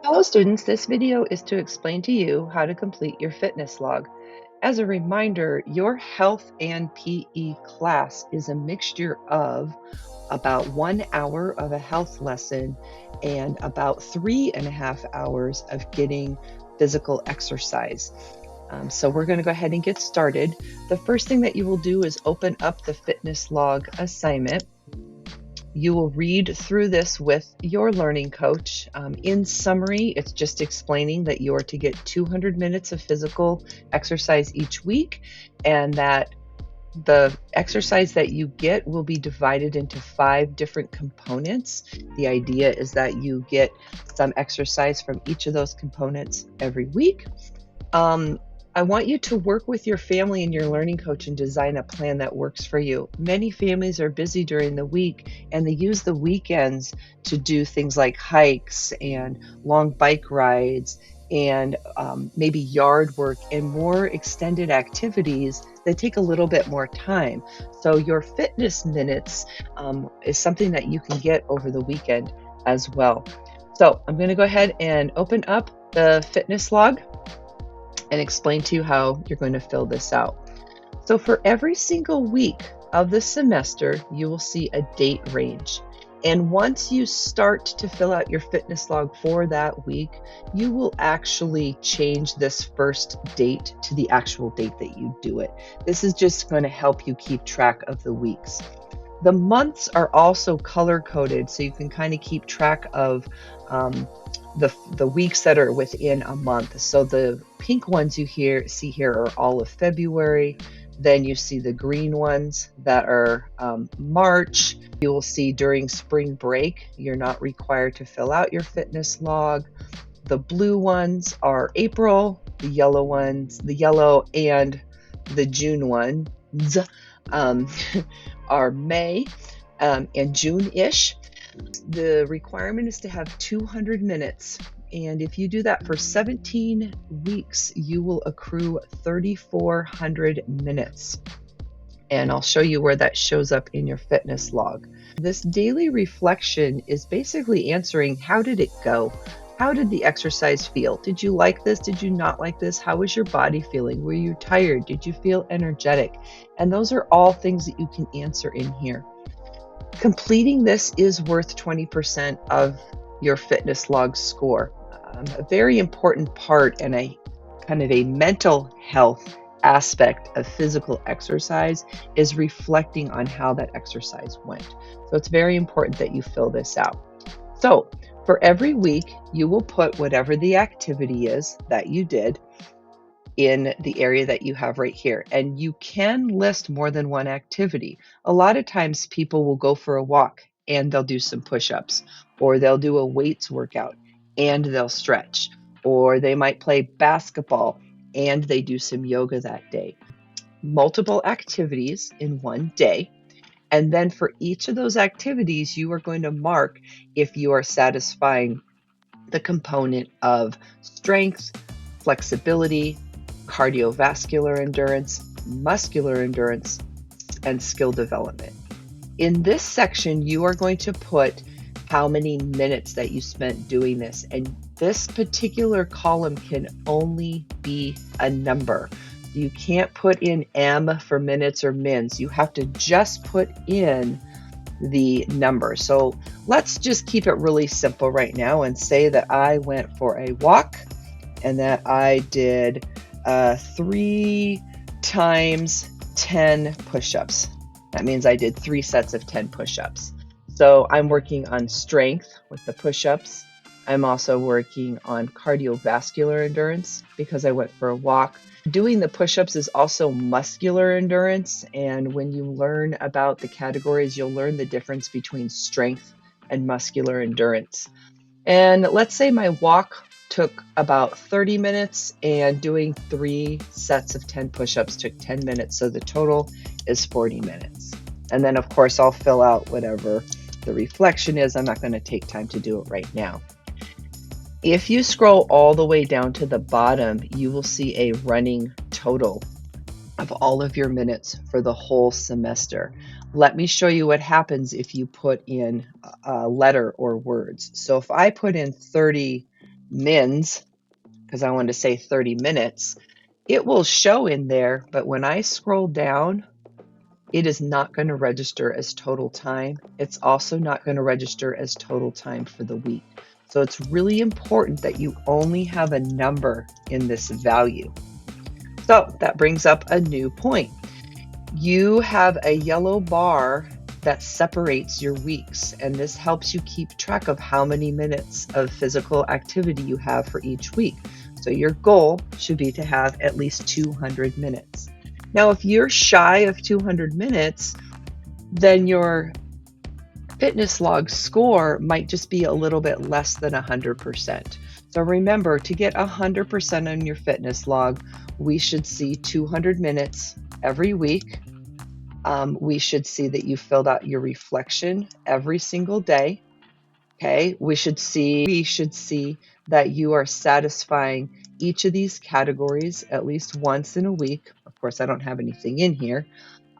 Hello students, this video is to explain to you how to complete your fitness log. As a reminder, your health and PE class is a mixture of about 1 hour of a health lesson and about 3.5 hours of getting physical exercise. So we're going to go ahead and get started. The first thing that you will do is open up the fitness log assignment. You will read through this with your learning coach. In summary, it's just explaining that you are to get 200 minutes of physical exercise each week, and that the exercise that you get will be divided into 5 different components. The idea is that you get some exercise from each of those components every week. I want you to work with your family and your learning coach and design a plan that works for you. Many families are busy during the week and they use the weekends to do things like hikes and long bike rides and maybe yard work and more extended activities that take a little bit more time. So your fitness minutes is something that you can get over the weekend as well. So I'm going to go ahead and open up the fitness log and explain to you how you're going to fill this out. So for every single week of the semester, you will see a date range. And once you start to fill out your fitness log for that week, you will actually change this first date to the actual date that you do it. This is just going to help you keep track of the weeks. The months are also color coded, so you can kind of keep track of the weeks that are within a month. So the pink ones you see here are all of February. Then you see the green ones that are March. You will see during spring break, you're not required to fill out your fitness log. The blue ones are April, the yellow ones, the yellow and the June ones are May and June-ish. The requirement is to have 200 minutes. And if you do that for 17 weeks, you will accrue 3,400 minutes. And I'll show you where that shows up in your fitness log. This daily reflection is basically answering, how did it go? How did the exercise feel? Did you like this? Did you not like this? How was your body feeling? Were you tired? Did you feel energetic? And those are all things that you can answer in here. Completing this is worth 20% of your fitness log score. A very important part and a kind of a mental health aspect of physical exercise is reflecting on how that exercise went. So it's very important that you fill this out. So for every week, you will put whatever the activity is that you did in the area that you have right here. And you can list more than one activity. A lot of times people will go for a walk and they'll do some push-ups, or they'll do a weights workout and they'll stretch, or they might play basketball and they do some yoga that day. Multiple activities in one day. And then for each of those activities, you are going to mark if you are satisfying the component of strength, flexibility, cardiovascular endurance, muscular endurance, and skill development. In this section, you are going to put how many minutes that you spent doing this. And this particular column can only be a number. You can't put in M for minutes or mins. You have to just put in the number. So let's just keep it really simple right now and say that I went for a walk and that I did 3 times 10 push-ups. That means I did 3 sets of 10 push-ups. So I'm working on strength with the push-ups. I'm also working on cardiovascular endurance because I went for a walk. Doing the push-ups is also muscular endurance, and when you learn about the categories, you'll learn the difference between strength and muscular endurance. And let's say my walk took about 30 minutes and doing 3 sets of 10 push-ups took 10 minutes, so the total is 40 minutes. And then of course I'll fill out whatever the reflection is. I'm not going to take time to do it right now. If you scroll all the way down to the bottom, you will see a running total of all of your minutes for the whole semester. Let me show you what happens if you put in a letter or words. So if I put in 30 mins, because I want to say 30 minutes, it will show in there, but when I scroll down, it is not going to register as total time. It's also not going to register as total time for the week. So it's really important that you only have a number in this value. So that brings up a new point. You have a yellow bar that separates your weeks, and this helps you keep track of how many minutes of physical activity you have for each week. So your goal should be to have at least 200 minutes. Now, if you're shy of 200 minutes, then your fitness log score might just be a little bit less than 100%. So remember, to get 100% on your fitness log, we should see 200 minutes every week. We should see that you filled out your reflection every single day. Okay, we should see that you are satisfying each of these categories at least once in a week. Of course, I don't have anything in here.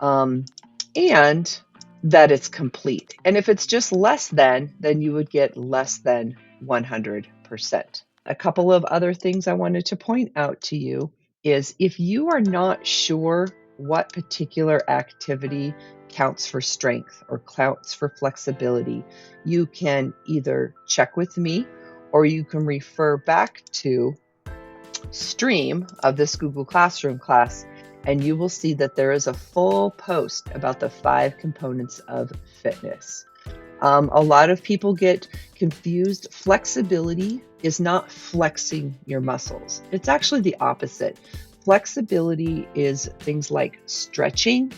And that it's complete. And if it's just less than, then you would get less than 100%. A couple of other things I wanted to point out to you is if you are not sure what particular activity counts for strength or counts for flexibility, you can either check with me or you can refer back to Stream of this Google Classroom class, and you will see that there is a full post about the 5 components of fitness. A lot of people get confused. Flexibility is not flexing your muscles. It's actually the opposite. Flexibility is things like stretching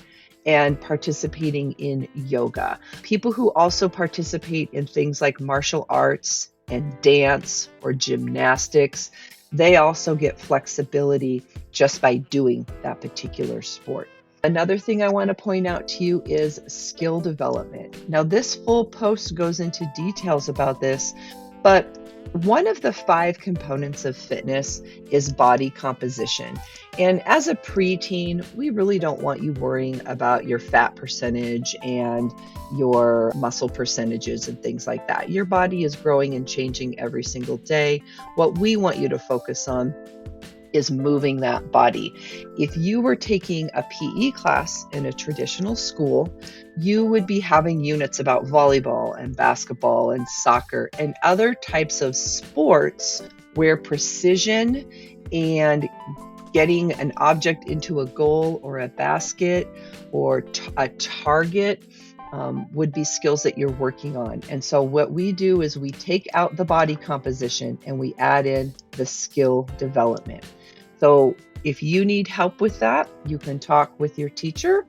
and participating in yoga. People who also participate in things like martial arts and dance or gymnastics, they also get flexibility just by doing that particular sport. Another thing I want to point out to you is skill development. Now, this full post goes into details about this, but one of the 5 components of fitness is body composition. And as a preteen, we really don't want you worrying about your fat percentage and your muscle percentages and things like that. Your body is growing and changing every single day. What we want you to focus on is moving that body. If you were taking a PE class in a traditional school, you would be having units about volleyball and basketball and soccer and other types of sports where precision and getting an object into a goal or a basket or a target would be skills that you're working on. And so what we do is we take out the body composition and we add in the skill development. So if you need help with that, you can talk with your teacher.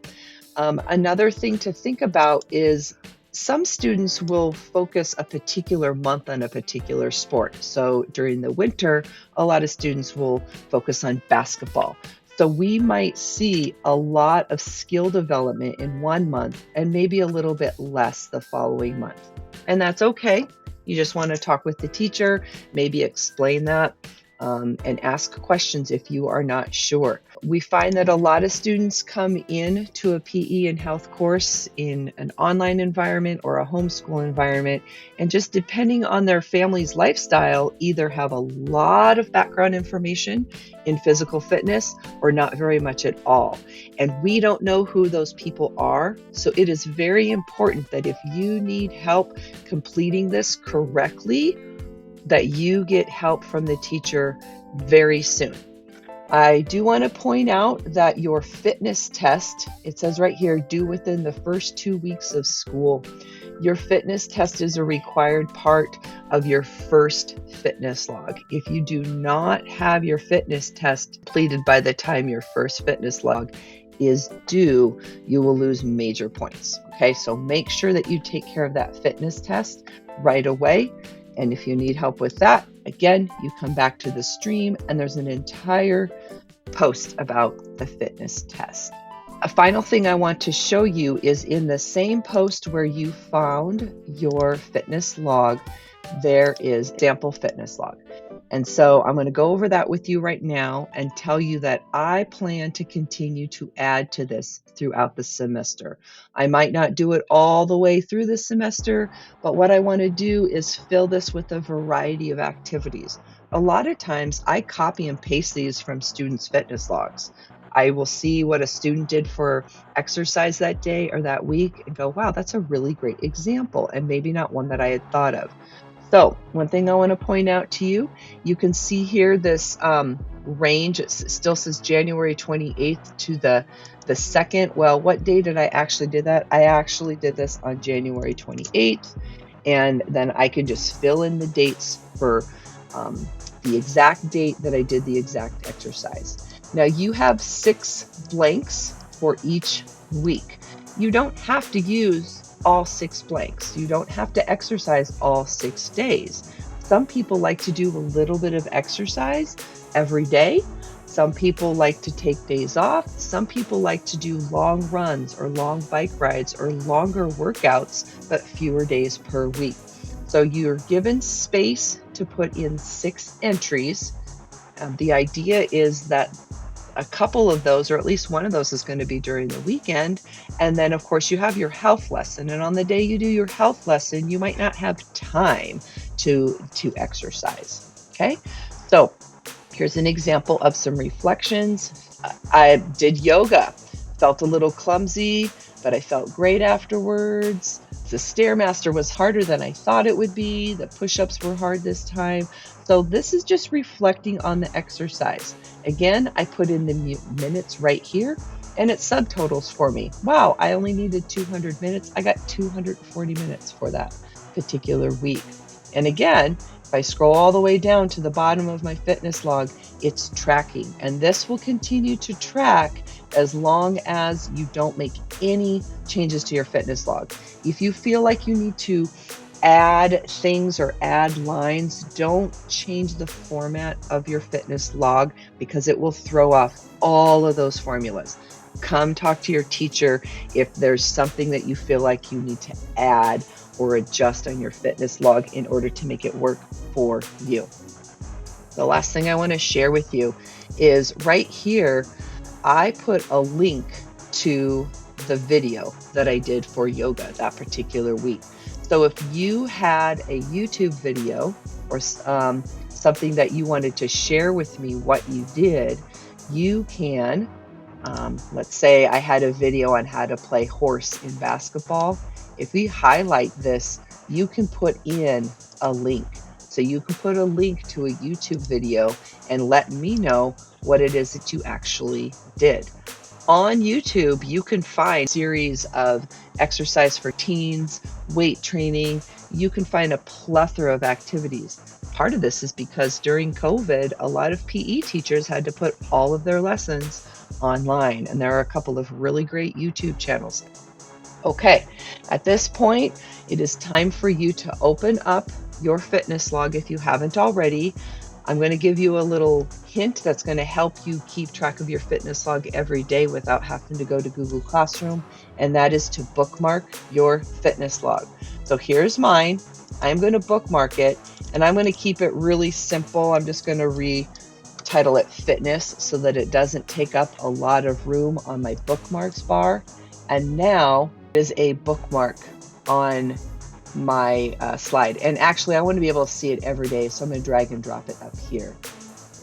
Another thing to think about is some students will focus a particular month on a particular sport. So during the winter, a lot of students will focus on basketball. So we might see a lot of skill development in one month and maybe a little bit less the following month. And that's okay. You just want to talk with the teacher, maybe explain that. And ask questions if you are not sure. We find that a lot of students come in to a PE and health course in an online environment or a homeschool environment, and just depending on their family's lifestyle, either have a lot of background information in physical fitness or not very much at all. And we don't know who those people are. So it is very important that if you need help completing this correctly, that you get help from the teacher very soon. I do want to point out that your fitness test, it says right here, due within the first 2 weeks of school. Your fitness test is a required part of your first fitness log. If you do not have your fitness test completed by the time your first fitness log is due, you will lose major points. Okay, so make sure that you take care of that fitness test right away. And if you need help with that, again, you come back to the stream and there's an entire post about the fitness test. A final thing I want to show you is in the same post where you found your fitness log, there is sample fitness log. And so I'm going to go over that with you right now and tell you that I plan to continue to add to this throughout the semester. I might not do it all the way through the semester, but what I want to do is fill this with a variety of activities. A lot of times I copy and paste these from students' fitness logs. I will see what a student did for exercise that day or that week and go, wow, that's a really great example, and maybe not one that I had thought of. So one thing I want to point out to you, you can see here this range. It still says January 28th to the 2nd. Well, what day did I actually do that? I actually did this on January 28th, and then I can just fill in the dates for the exact date that I did the exact exercise. Now you have 6 blanks for each week. You don't have to use all 6 blanks. You don't have to exercise all 6 days. Some people like to do a little bit of exercise every day. Some people like to take days off. Some people like to do long runs or long bike rides or longer workouts, but fewer days per week. So you're given space to put in 6 entries. The idea is that a couple of those, or at least one of those, is going to be during the weekend. And then, of course, you have your health lesson. And on the day you do your health lesson, you might not have time to exercise. Okay, so here's an example of some reflections. I did yoga, felt a little clumsy, but I felt great afterwards. The Stairmaster was harder than I thought it would be. The push-ups were hard this time. So this is just reflecting on the exercise. Again, I put in the minutes right here, and it subtotals for me. Wow, I only needed 200 minutes. I got 240 minutes for that particular week. And again, if I scroll all the way down to the bottom of my fitness log, it's tracking. And this will continue to track as long as you don't make any changes to your fitness log. If you feel like you need to add things or add lines, don't change the format of your fitness log because it will throw off all of those formulas. Come talk to your teacher if there's something that you feel like you need to add or adjust on your fitness log in order to make it work for you. The last thing I want to share with you is right here, I put a link to the video that I did for yoga that particular week. So if you had a YouTube video or something that you wanted to share with me what you did, you can, let's say I had a video on how to play horse in basketball. If we highlight this, you can put in a link. So you can put a link to a YouTube video and let me know what it is that you actually did. On YouTube, you can find a series of exercise for teens, weight training. You can find a plethora of activities. Part of this is because during COVID, a lot of PE teachers had to put all of their lessons online, and there are a couple of really great YouTube channels. Okay, at this point, it is time for you to open up your fitness log if you haven't already. I'm going to give you a little hint that's going to help you keep track of your fitness log every day without having to go to Google Classroom, and that is to bookmark your fitness log. So here's mine. I'm going to bookmark it, and I'm going to keep it really simple. I'm just going to retitle it Fitness so that it doesn't take up a lot of room on my bookmarks bar. And now is a bookmark on my slide. And actually, I want to be able to see it every day, so I'm going to drag and drop it up here.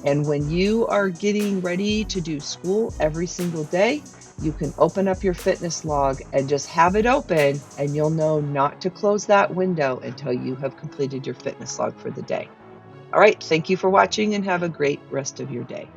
And when you are getting ready to do school every single day, you can open up your fitness log and just have it open, and you'll know not to close that window until you have completed your fitness log for the day. All right, thank you for watching and have a great rest of your day.